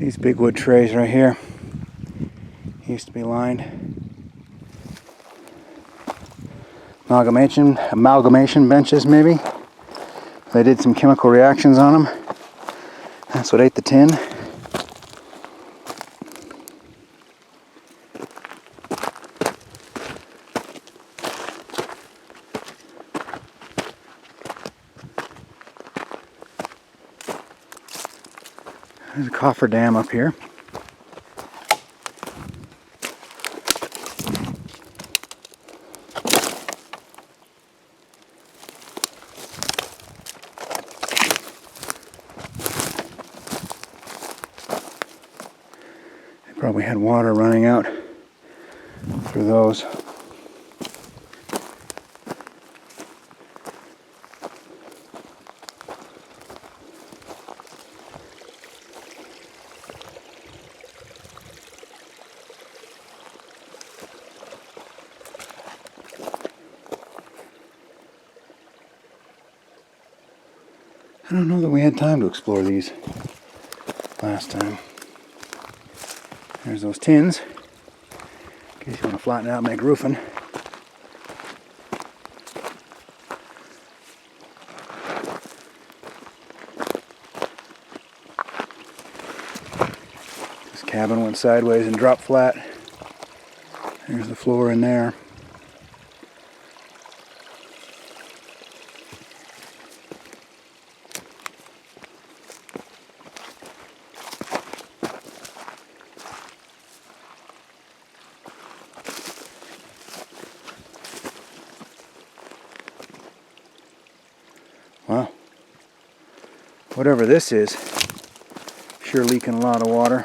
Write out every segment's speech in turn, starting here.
These big wood trays right here used to be lined. Amalgamation benches maybe. They did some chemical reactions on them. That's what ate the tin. There's a cofferdam up here. They probably had water running out through those. I don't know that we had time to explore these last time. There's those tins, in case you want to flatten out and make roofing. This cabin went sideways and dropped flat. There's the floor in there. Wow. Whatever this is, sure leaking a lot of water.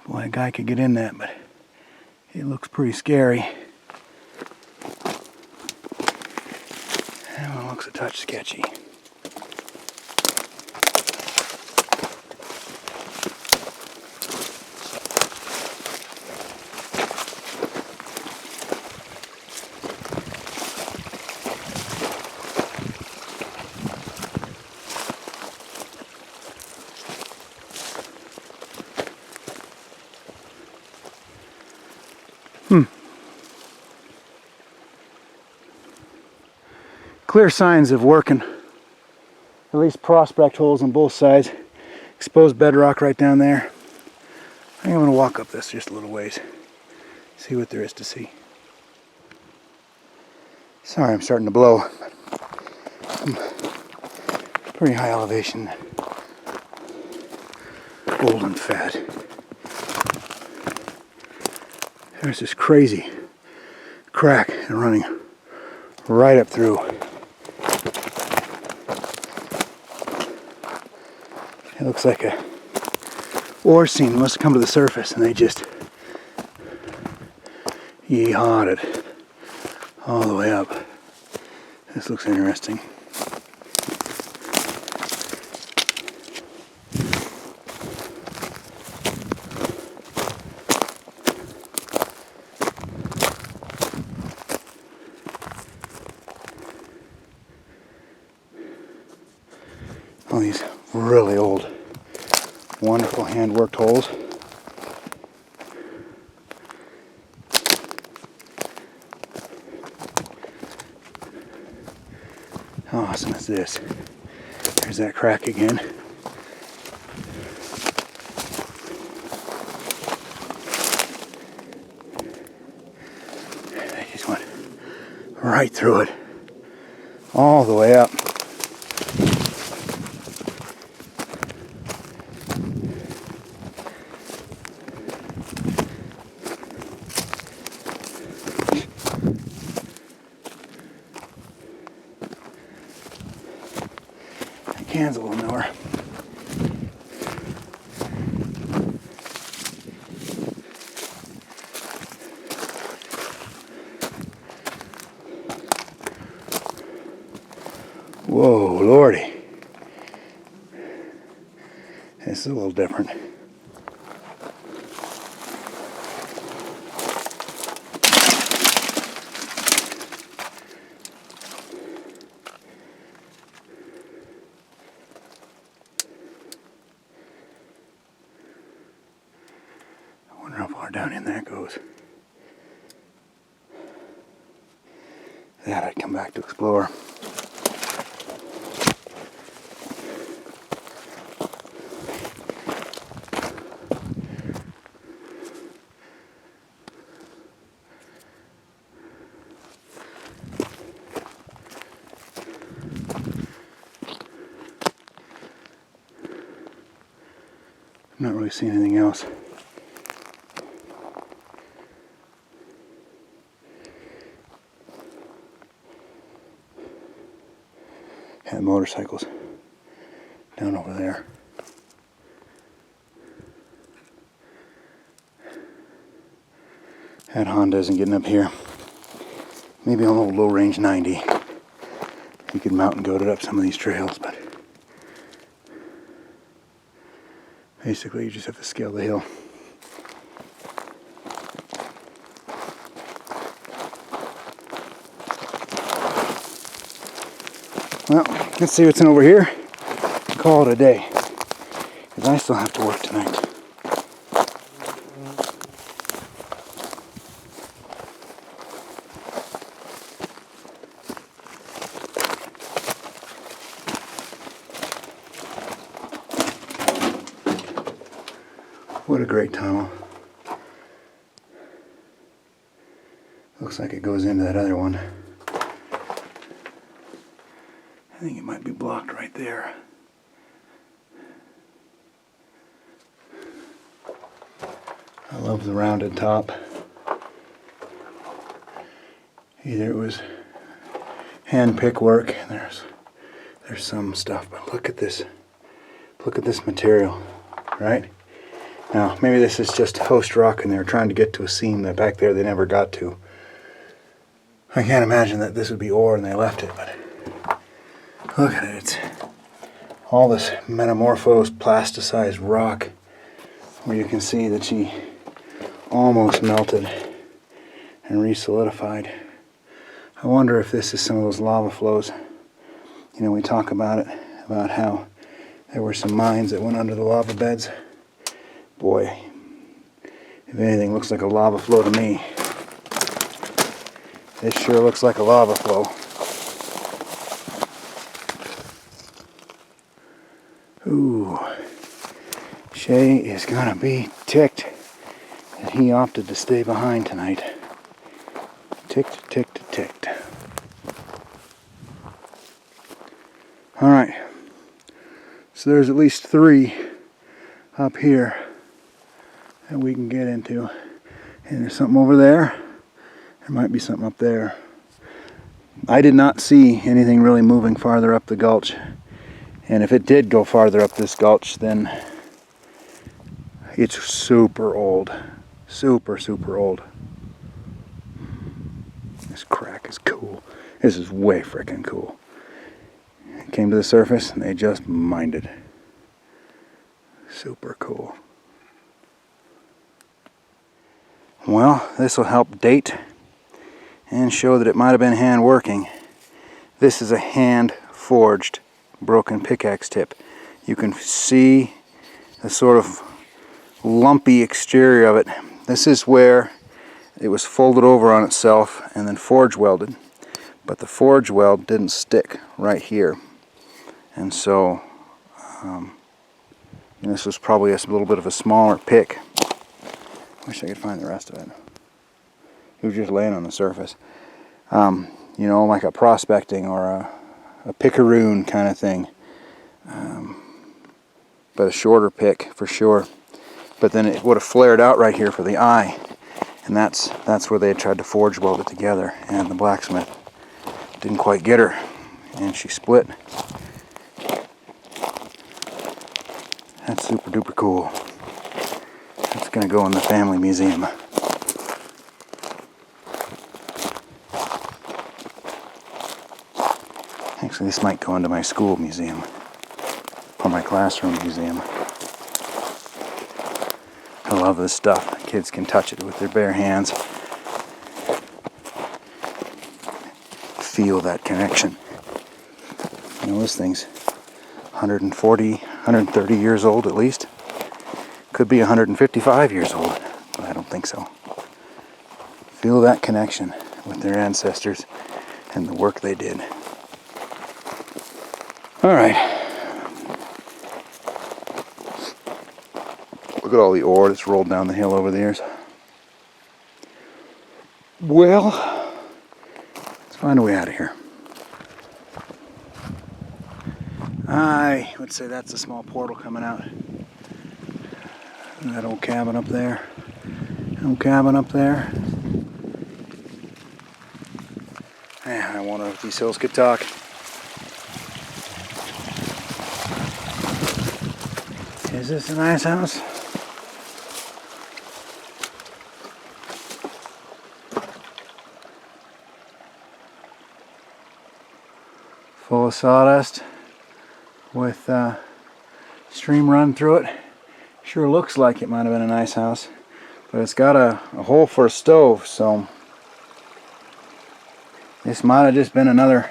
Boy, a guy could get in that, but it looks pretty scary. That one looks a touch sketchy. Clear signs of working. At least prospect holes on both sides. Exposed bedrock right down there. I think I'm going to walk up this just a little ways. See what there is to see. Sorry, I'm starting to blow. I'm pretty high elevation. Old and fat. There's this crazy crack and running right up through. It looks like a ore seam must have come to the surface and they just yee-hawed it all the way up. This looks interesting. All these really old, wonderful hand-worked holes. How awesome is this? There's that crack again. They just went right through it, all the way up. Can's a little newer. Whoa, lordy. This is a little different. down in that goes. That I'd come back to explore. I'm not really seeing anything else. And motorcycles down over there. That Honda isn't getting up here. Maybe on a little low range 90. You could mountain goat it up some of these trails, but basically you just have to scale the hill. Well, let's see what's in over here. Call it a day, because I still have to work tonight. What a great tunnel. Looks like it goes into that other one. I think it might be blocked right there. I love the rounded top. Either it was hand pick work, and there's some stuff, but look at this. Look at this material, right? Now, maybe this is just host rock and they're trying to get to a seam that back there they never got to. I can't imagine that this would be ore and they left it, but look at it. It's all this metamorphosed, plasticized rock where you can see that she almost melted and re-solidified. I wonder if this is some of those lava flows. You know, we talk about it, about how there were some mines that went under the lava beds. Boy, if anything looks like a lava flow to me, this sure looks like a lava flow. Ooh, Shay is gonna be ticked that he opted to stay behind tonight. Ticked, ticked, ticked. Alright, so there's at least 3 up here that we can get into. And there's something over there. There might be something up there. I did not see anything really moving farther up the gulch. And if it did go farther up this gulch, then it's super old. Super, super old. This crack is cool. This is way freaking cool. It came to the surface and they just mined it. Super cool. Well, this will help date and show that it might have been hand working. This is a hand forged broken pickaxe tip. You can see the sort of lumpy exterior of it. This is where it was folded over on itself and then forge welded, but the forge weld didn't stick right here, and so this was probably a little bit of a smaller pick. Wish I could find the rest of it. It was just laying on the surface. You know, like a prospecting or a picaroon kind of thing. But a shorter pick for sure. But then it would have flared out right here for the eye. And that's where they had tried to forge weld it together. And the blacksmith didn't quite get her. And she split. That's super duper cool. It's going to go in the family museum. Actually, this might go into my school museum. Or my classroom museum. I love this stuff. Kids can touch it with their bare hands. Feel that connection. You know, this thing's 140, 130 years old at least. Could be 155 years old, but I don't think so. Feel that connection with their ancestors and the work they did. All right. Look at all the ore that's rolled down the hill over the years. Well, let's find a way out of here. I would say that's a small portal coming out. That old cabin up there. Old cabin up there. Man, I wonder if these hills could talk. Is this a nice house? Full of sawdust with stream run through it. Sure looks like it might have been a nice house, but it's got a hole for a stove, so this might have just been another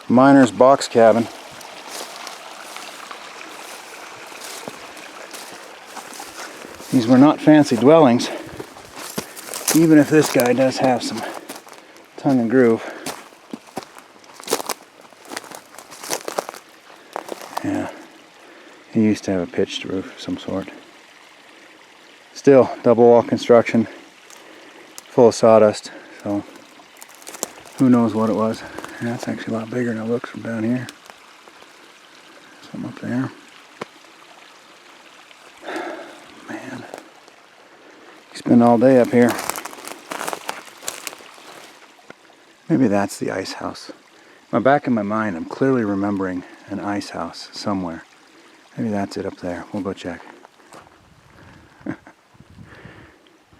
miner's box cabin. These were not fancy dwellings, even if this guy does have some tongue and groove. Yeah, he used to have a pitched roof of some sort. Still, double wall construction, full of sawdust, so who knows what it was. Yeah, that's actually a lot bigger than it looks from down here. Something up there. Man, you spend all day up here. Maybe that's the ice house. Back in my mind, I'm clearly remembering an ice house somewhere. Maybe that's it up there. We'll go check.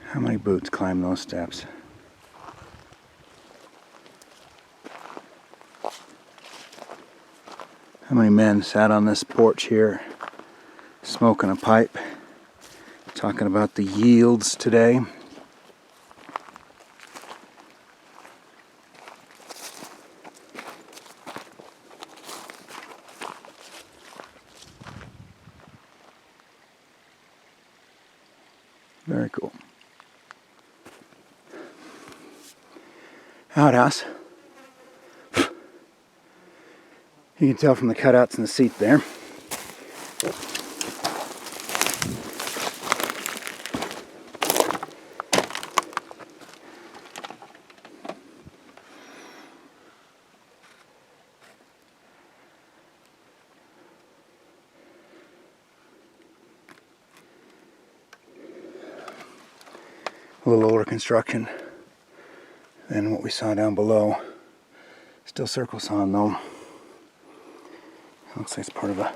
How many boots climb those steps? How many men sat on this porch here, smoking a pipe, talking about the yields today? Very cool. Outhouse. You can tell from the cutouts in the seat there. A little older construction than what we saw down below. Still circle sawn though. Looks like it's part of a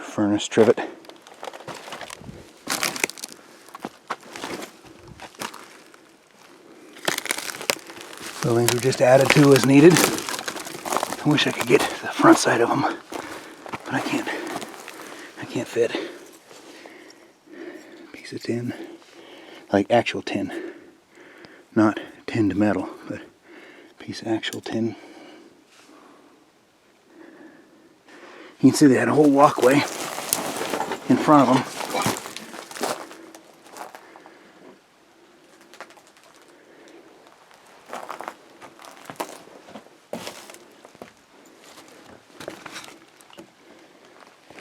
furnace trivet. Buildings were just added to as needed. I wish I could get to the front side of them, but I can't. I can't fit. Piece of tin. Like actual tin, not tinned metal, but piece of actual tin. You can see they had a whole walkway in front of them.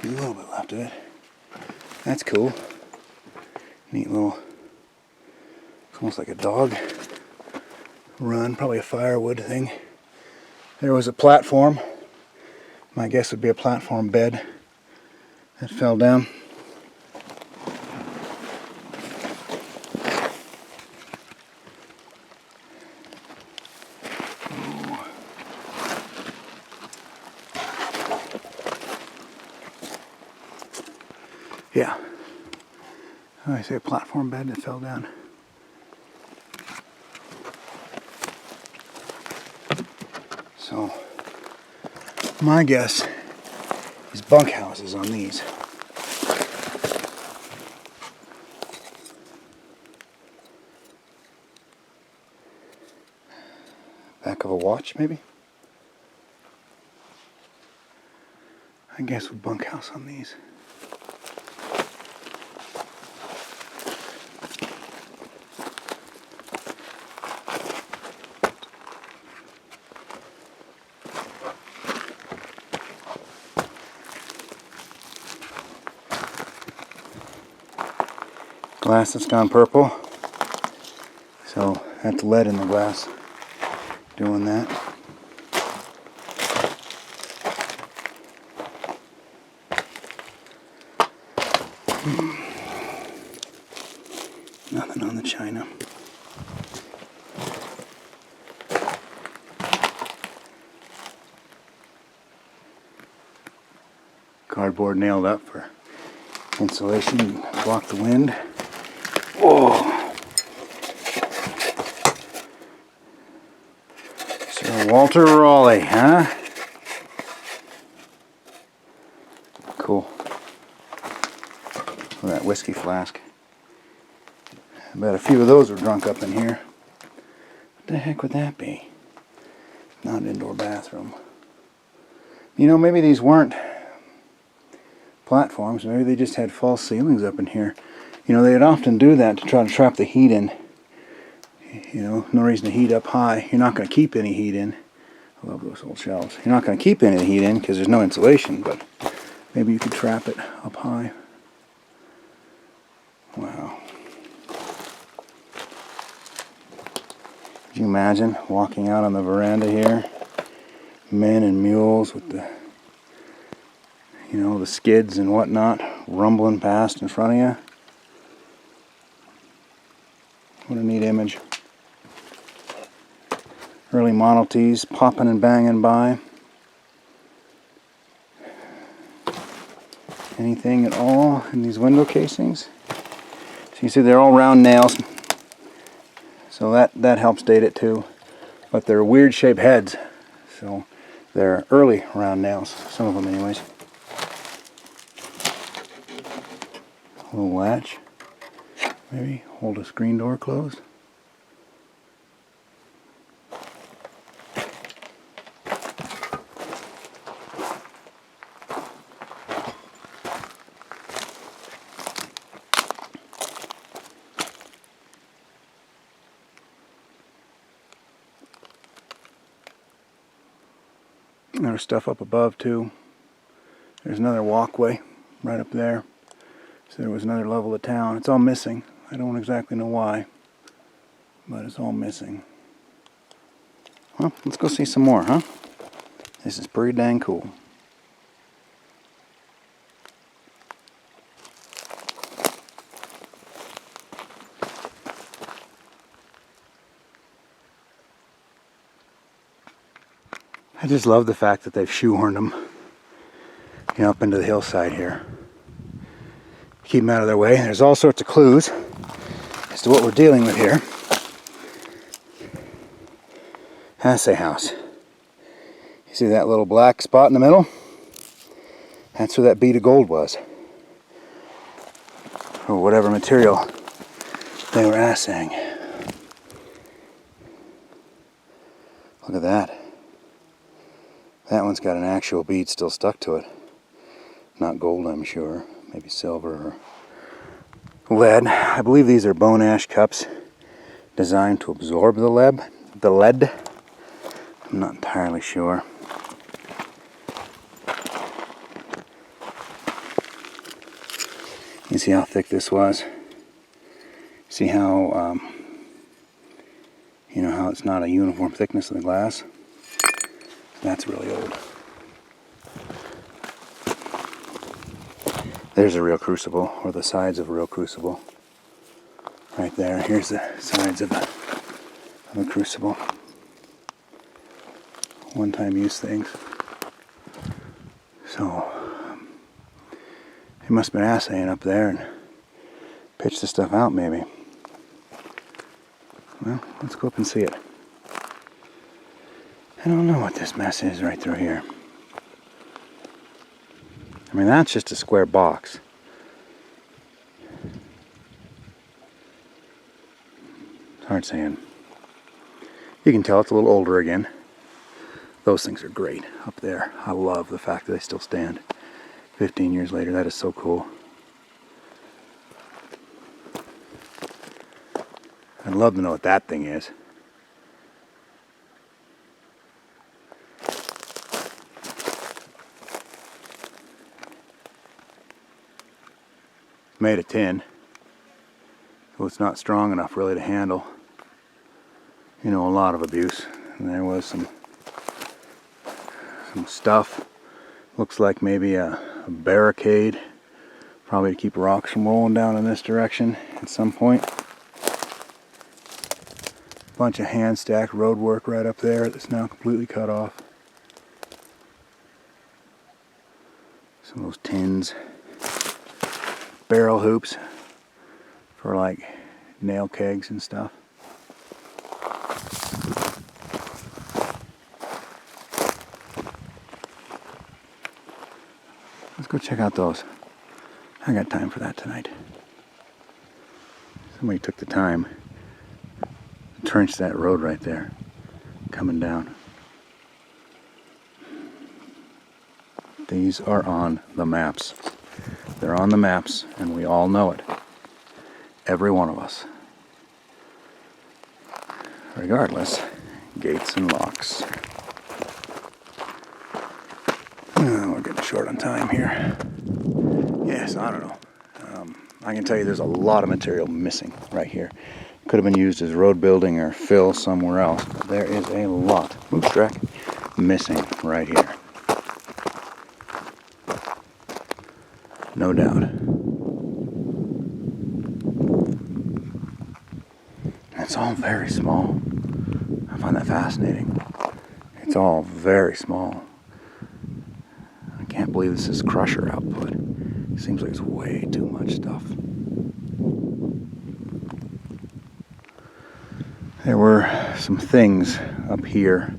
There's a little bit left of it. That's cool. Neat little. Almost like a dog run, probably a firewood thing. There was a platform. My guess would be a platform bed that fell down. Ooh. Yeah. I say a platform bed that fell down. So, my guess is bunkhouses on these. Back of a watch, maybe? I guess with bunkhouse on these. glass that's gone purple. So that's lead in the glass doing that. Nothing on the china. Cardboard nailed up for insulation and block the wind. Whoa! Sir Walter Raleigh, huh? Cool. Look at that whiskey flask. I bet a few of those were drunk up in here. What the heck would that be? Not an indoor bathroom. You know, maybe these weren't platforms. Maybe they just had false ceilings up in here. You know, they'd often do that to try to trap the heat in. You know, no reason to heat up high. You're not going to keep any heat in. I love those old shelves. You're not going to keep any of the heat in because there's no insulation, but maybe you could trap it up high. Wow. Could you imagine walking out on the veranda here? Men and mules with the, you know, the skids and whatnot rumbling past in front of you. What a neat image. Early Model Ts popping and banging by. Anything at all in these window casings? So you see they're all round nails. So that helps date it too. But they're weird shaped heads. So they're early round nails. Some of them anyways. A little latch. Maybe hold a screen door closed. There's stuff up above too. There's another walkway right up there. So there was another level of town. It's all missing. I don't exactly know why, but it's all missing. Well, let's go see some more, huh? This is pretty dang cool. I just love the fact that they've shoehorned them, you know, up into the hillside here. Keep them out of their way. There's all sorts of clues as to what we're dealing with here. Assay house. You see that little black spot in the middle? That's where that bead of gold was. Or whatever material they were assaying. Look at that. That one's got an actual bead still stuck to it. Not gold, I'm sure. Maybe silver or lead. I believe these are bone ash cups designed to absorb the lead. I'm not entirely sure. You see how thick this was? See how, you know, how it's not a uniform thickness of the glass? That's really old. There's a real crucible, or the sides of a real crucible. Right there. Here's the sides of a crucible. One-time use things. So, he must have been assaying up there and pitched the stuff out maybe. Well, let's go up and see it. I don't know what this mess is right through here. I mean, that's just a square box. It's hard saying. You can tell it's a little older again. Those things are great up there. I love the fact that they still stand 15 years later. That is so cool. I'd love to know what that thing is. Made of tin. So it's not strong enough really to handle, you know, a lot of abuse. And there was some stuff. Looks like maybe a barricade, probably to keep rocks from rolling down in this direction at some point. Bunch of hand stacked road work right up there that's now completely cut off. Some of those tins, barrel hoops for like nail kegs and stuff. Let's go check out those. I got time for that tonight. Somebody took the time to trench that road right there, coming down. These are on the maps. They're on the maps, and we all know it. Every one of us. Regardless, gates and locks. Oh, we're getting short on time here. Yes, I don't know. I can tell you there's a lot of material missing right here. Could have been used as road building or fill somewhere else. But there is a lot, oops, track, missing right here. No doubt. It's all very small. I find that fascinating. It's all very small. I can't believe this is crusher output. It seems like it's way too much stuff. There were some things up here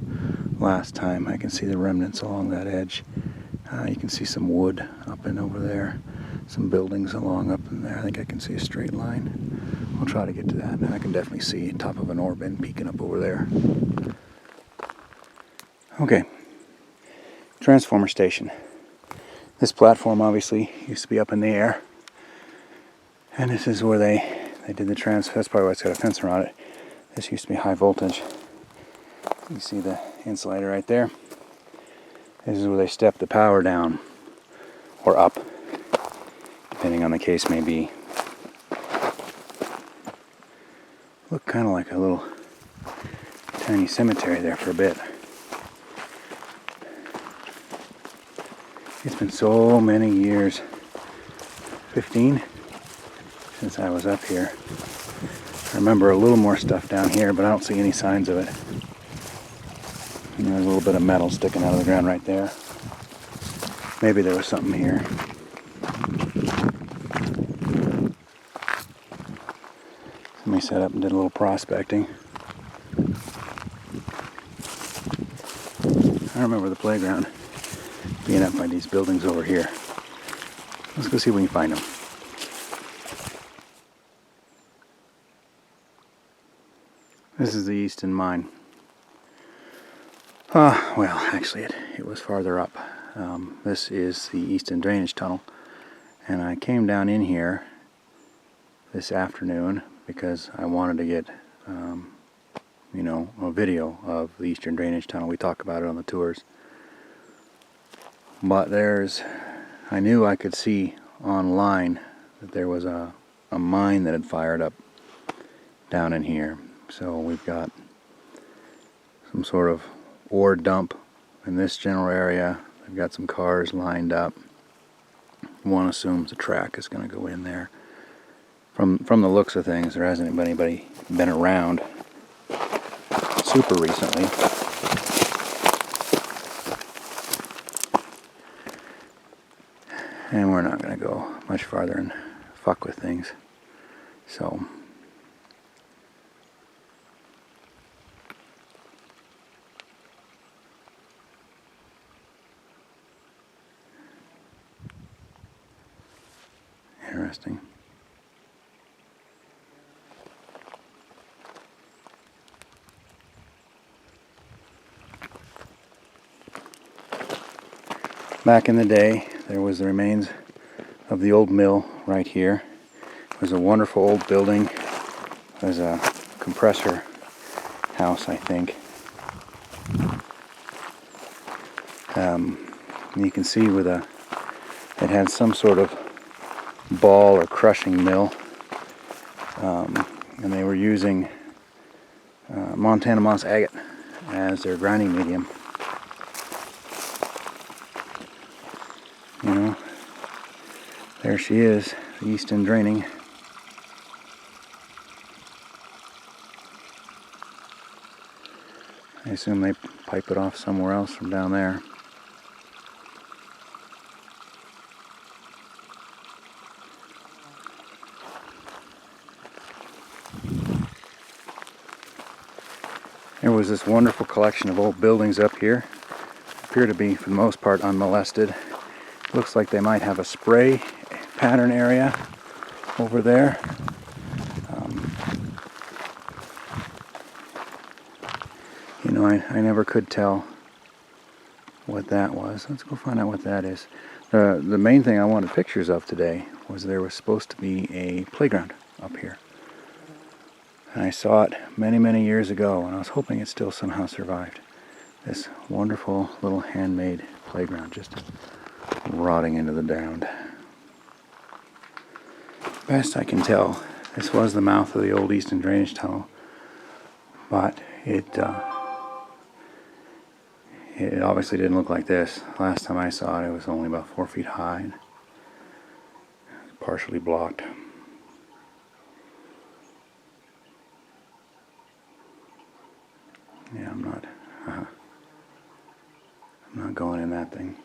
last time. I can see the remnants along that edge. You can see some wood up and over there. Some buildings along up in there. I think I can see a straight line. I'll try to get to that. And I can definitely see top of an ore bin peeking up over there. Okay. Transformer station. This platform obviously used to be up in the air. And this is where they did the that's probably why it's got a fence around it. This used to be high voltage. You see the insulator right there. This is where they step the power down or up, depending on the case may be. Looked kind of like a little tiny cemetery there for a bit. It's been so many years, 15, since I was up here. I remember a little more stuff down here, but I don't see any signs of it. And there's a little bit of metal sticking out of the ground right there. Maybe there was something here. Somebody set up and did a little prospecting. I remember the playground being up by these buildings over here. Let's go see if we can find them. This is the Easton mine. Well, actually it was farther up. This is the Easton drainage tunnel. And I came down in here this afternoon because I wanted to get, you know, a video of the Eastern drainage tunnel. We talk about it on the tours. But I knew I could see online that there was a mine that had fired up down in here. So we've got some sort of ore dump in this general area. They've got some cars lined up. One assumes a track is going to go in there. From the looks of things, there hasn't anybody been around super recently. And we're not going to go much farther and fuck with things. So interesting. Back in the day, there was the remains of the old mill right here. It was a wonderful old building. It was a compressor house, I think. You can see with it had some sort of ball or crushing mill and they were using Montana moss agate as their grinding medium. You know, there she is, the Easton draining. I assume they pipe it off somewhere else from down there. There was this wonderful collection of old buildings up here. Appear to be, for the most part, unmolested. Looks like they might have a spray pattern area over there. You know, I never could tell what that was. Let's go find out what that is. The main thing I wanted pictures of today was there was supposed to be a playground up here. And I saw it many, many years ago, and I was hoping it still somehow survived. This wonderful little handmade playground just rotting into the ground. Best I can tell, this was the mouth of the old Easton drainage tunnel, but it obviously didn't look like this. Last time I saw it, it was only about 4 feet high, and partially blocked. Yeah, I'm not going in that thing.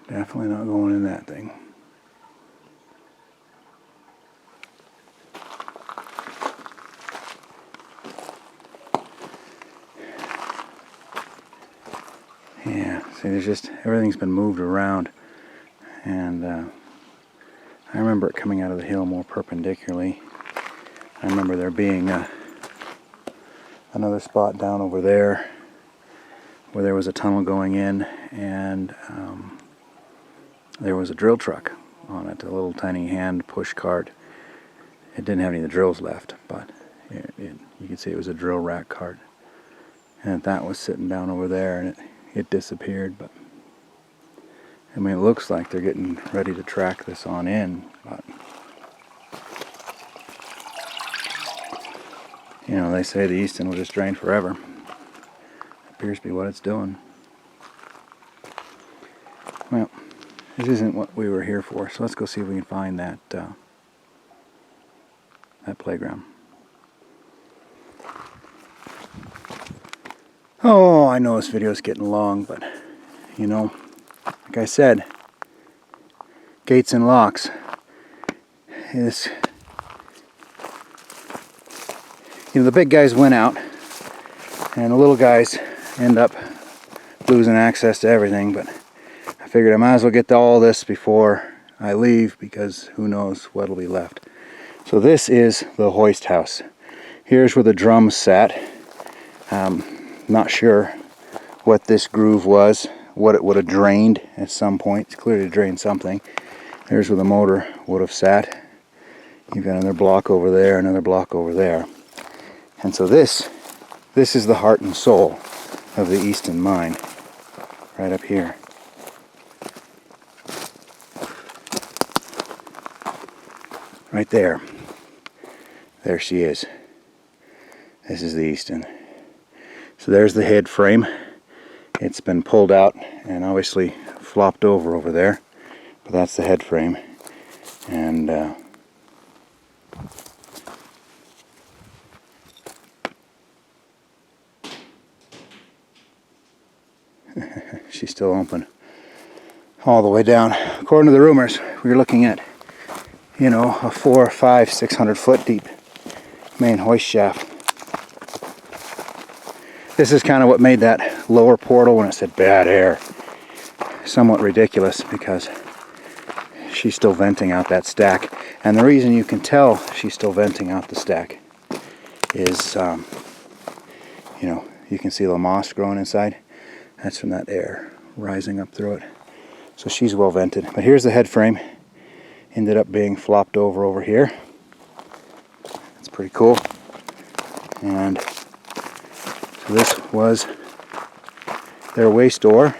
Definitely not going in that thing. Yeah, see, there's just, everything's been moved around, and I remember it coming out of the hill more perpendicularly. I remember there being another spot down over there where there was a tunnel going in, and there was a drill truck on it, a little tiny hand push cart. It didn't have any of the drills left, but you could see it was a drill rack cart. And that was sitting down over there, and it disappeared. But I mean, it looks like they're getting ready to track this on in, but you know, they say the Easton will just drain forever. Appears to be what it's doing. Well, this isn't what we were here for, so let's go see if we can find that that playground. Oh, I know this video is getting long, but you know, like I said, gates and locks is, you know, the big guys win out, and the little guys end up losing access to everything. But I figured I might as well get to all this before I leave, because who knows what'll be left. So this is the hoist house. Here's where the drums sat. Not sure what this groove was, what it would have drained at some point. It's clearly drained something. There's where the motor would have sat. You've got another block over there, another block over there. And so this is the heart and soul of the Easton mine, right up here. Right there. There she is. This is the Easton. So there's the head frame. It's been pulled out and obviously flopped over there, but that's the head frame. And she's still open all the way down. According to the rumors, we were looking at, you know, a 400, 500, 600 foot deep main hoist shaft. This is kind of what made that lower portal, when it said bad air, somewhat ridiculous, because she's still venting out that stack. And the reason you can tell she's still venting out the stack is, you know, you can see the moss growing inside. That's from that air rising up through it. So she's well vented. But here's the head frame. Ended up being flopped over here. That's pretty cool. And so this was their waste ore.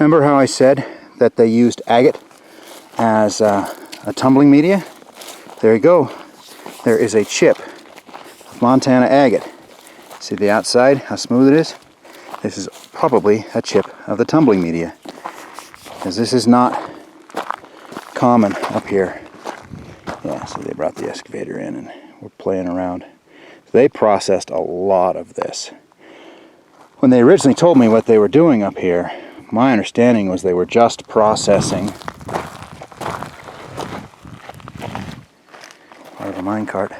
Remember how I said that they used agate as a tumbling media? There you go. There is a chip of Montana agate. See the outside, how smooth it is? This is probably a chip of the tumbling media, because this is not common up here. Yeah, so they brought the excavator in and we're playing around. So they processed a lot of this. When they originally told me what they were doing up here, my understanding was they were just processing part of a minecart.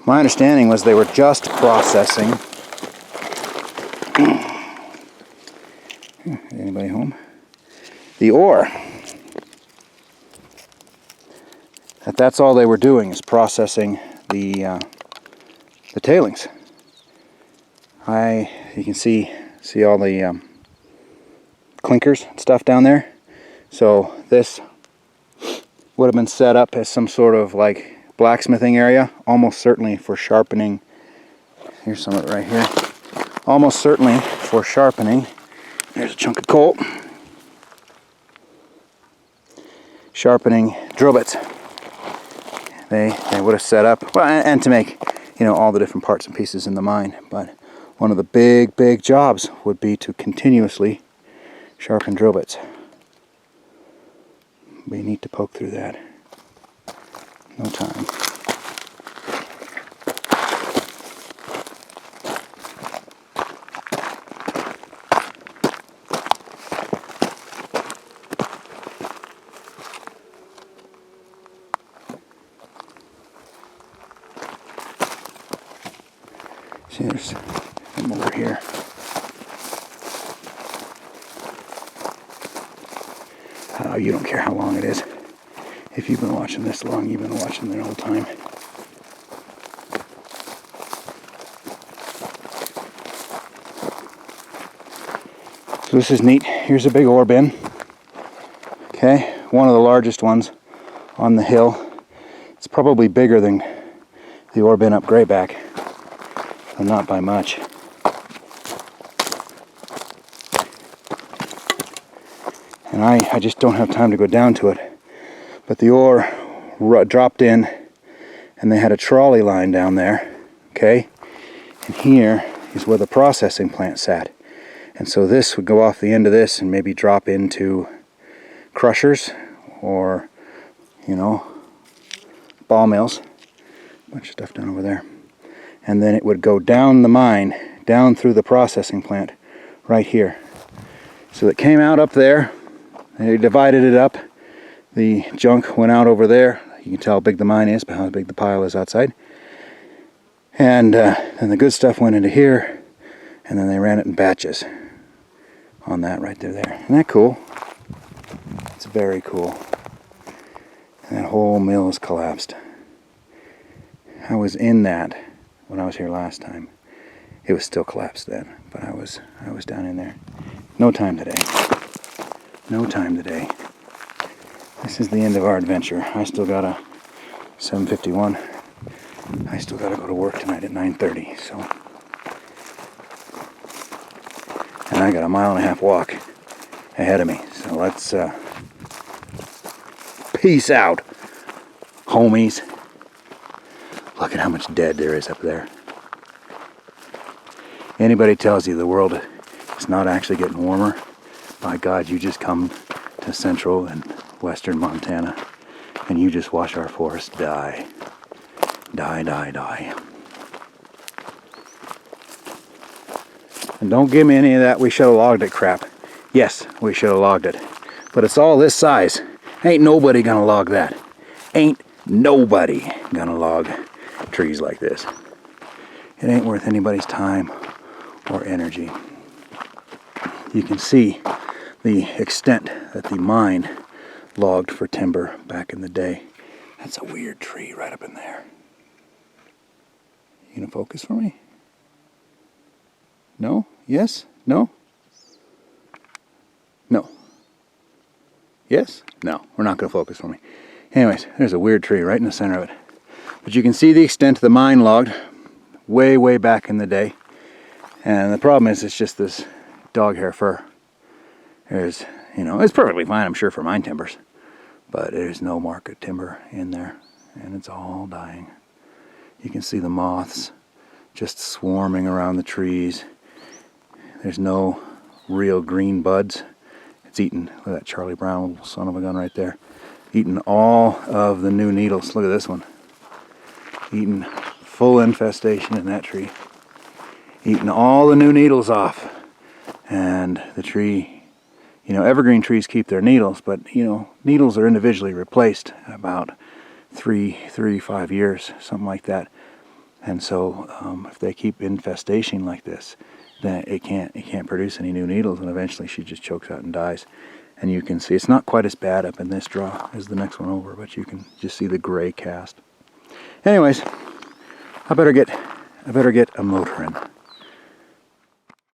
My understanding was they were just processing. Anybody home? The ore. That's all they were doing, is processing the tailings. You can see all the clinkers and stuff down there. So this would have been set up as some sort of like blacksmithing area, almost certainly for sharpening. Here's some of it right here. Almost certainly for sharpening. There's a chunk of coal. Sharpening drill bits. They would have set up, well, and to make, all the different parts and pieces in the mine. But one of the big jobs would be to continuously sharpen drill bits. Be neat to poke through that. No time. See, there's some over here. Oh, you don't care how long it is. If you've been watching this long, you've been watching the whole time. So this is neat. Here's a big ore bin. Okay, one of the largest ones on the hill. It's probably bigger than the ore bin up Grayback, but not by much. And I just don't have time to go down to it. But the ore dropped in, and they had a trolley line down there, okay? And here is where the processing plant sat. And so this would go off the end of this and maybe drop into crushers or, ball mills. A bunch of stuff down over there. And then it would go down the mine, down through the processing plant, right here. So it came out up there. They divided it up. The junk went out over there. You can tell how big the mine is by how big the pile is outside. And then the good stuff went into here, and then they ran it in batches on that right there. Isn't that cool? It's very cool. And that whole mill is collapsed. I was in that when I was here last time. It was still collapsed then, but I was down in there. No time today. No time today. This is the end of our adventure. I still got a 7:51. I still got to go to work tonight at 9:30. So, and I got a 1.5 mile walk ahead of me. So let's peace out, homies. Look at how much dead there is up there. Anybody tells you the world is not actually getting warmer, by God, you just come to central and western Montana and you just watch our forests die. Die, die, die. And don't give me any of that "we should have logged it" crap. Yes, we should have logged it. But it's all this size. Ain't nobody gonna log that. Ain't nobody gonna log trees like this. It ain't worth anybody's time or energy. You can see the extent that the mine logged for timber back in the day. That's a weird tree right up in there. You gonna focus for me? No? Yes? No? No. Yes? No. We're not gonna focus for me. Anyways, there's a weird tree right in the center of it. But you can see the extent of the mine logged way, way back in the day. And the problem is it's just this dog hair fur. There's, you know, it's perfectly fine, I'm sure, for mine timbers, but there's no market timber in there, and it's all dying. You can see the moths just swarming around the trees. There's no real green buds. It's eating, look at that Charlie Brown little son of a gun right there. Eating all of the new needles. Look at this one. Eating full infestation in that tree. Eating all the new needles off. And the tree, you know, evergreen trees keep their needles, but, you know, needles are individually replaced about 3-5 years, something like that. And so if they keep infestation like this, then it can't produce any new needles, and eventually she just chokes out and dies. And you can see it's not quite as bad up in this draw as the next one over, but you can just see the gray cast. Anyways, I better get a motor in.